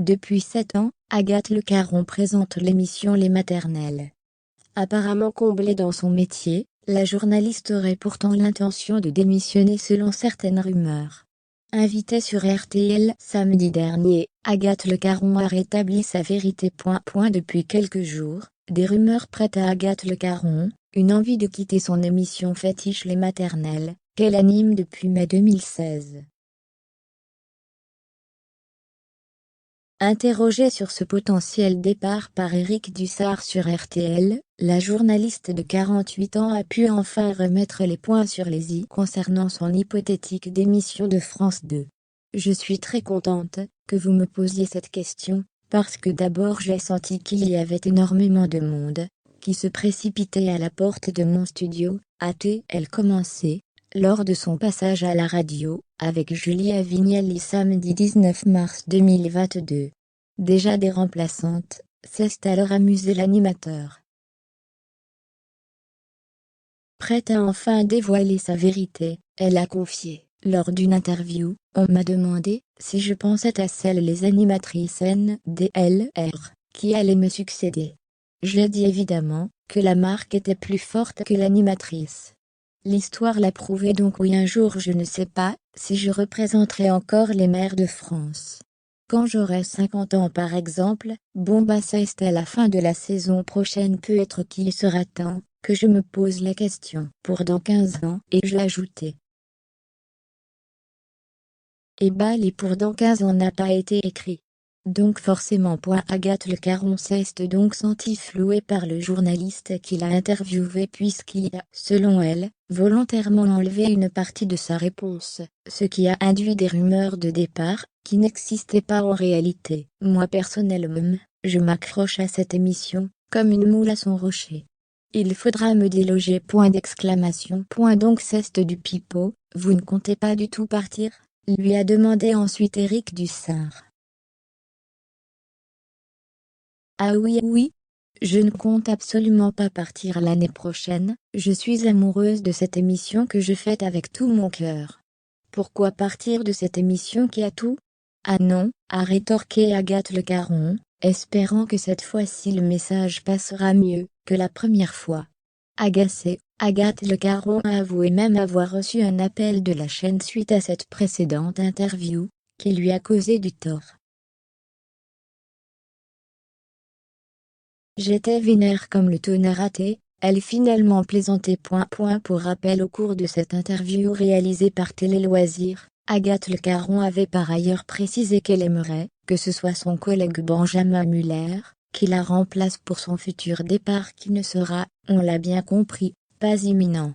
Depuis 7 ans, Agathe Le Caron présente l'émission Les Maternelles. Apparemment comblée dans son métier, la journaliste aurait pourtant l'intention de démissionner selon certaines rumeurs. Invitée sur RTL samedi dernier, Agathe Le Caron a rétabli sa vérité. Depuis quelques jours, des rumeurs prêtent à Agathe Le Caron une envie de quitter son émission fétiche Les Maternelles, qu'elle anime depuis mai 2016. Interrogée sur ce potentiel départ par Éric Dussart sur RTL, la journaliste de 48 ans a pu enfin remettre les points sur les i concernant son hypothétique démission de France 2. Je suis très contente que vous me posiez cette question, parce que d'abord j'ai senti qu'il y avait énormément de monde qui se précipitait à la porte de mon studio, a-t-elle commencé, lors de son passage à la radio, avec Julie Avignelli samedi 19 mars 2022. Déjà des remplaçantes, s'est alors amusé l'animateur. Prête à enfin dévoiler sa vérité, elle a confié, lors d'une interview, on m'a demandé si je pensais à celles les animatrices NDLR, qui allaient me succéder. J'ai dit évidemment que la marque était plus forte que l'animatrice. L'histoire l'a prouvé, donc oui, un jour je ne sais pas si je représenterai encore les mères de France. Quand j'aurai 50 ans par exemple, bon bah ça est à la fin de la saison prochaine, peut-être qu'il sera temps que je me pose la question pour dans 15 ans, et je l'ajoutais. Et bah les pour dans 15 ans n'a pas été écrit. Donc forcément. Agathe Le Caron s'est donc sentie flouée par le journaliste qui l'a interviewée, puisqu'il a, selon elle, volontairement enlevé une partie de sa réponse, ce qui a induit des rumeurs de départ, qui n'existaient pas en réalité. Moi personnellement, je m'accroche à cette émission, comme une moule à son rocher. Il faudra me déloger. Donc c'est du pipeau, vous ne comptez pas du tout partir, lui a demandé ensuite Éric Dussart. Ah oui, je ne compte absolument pas partir l'année prochaine, je suis amoureuse de cette émission que je fais avec tout mon cœur. Pourquoi partir de cette émission qui a tout? Ah non, a rétorqué Agathe Le Caron, espérant que cette fois-ci le message passera mieux que la première fois. Agacée, Agathe Le Caron a avoué même avoir reçu un appel de la chaîne suite à cette précédente interview, qui lui a causé du tort. J'étais vénère comme le tonnerre raté, elle finalement plaisantait. Pour rappel, au cours de cette interview réalisée par Télé Loisirs, Agathe Le Caron avait par ailleurs précisé qu'elle aimerait que ce soit son collègue Benjamin Muller qui la remplace pour son futur départ, qui ne sera, on l'a bien compris, pas imminent.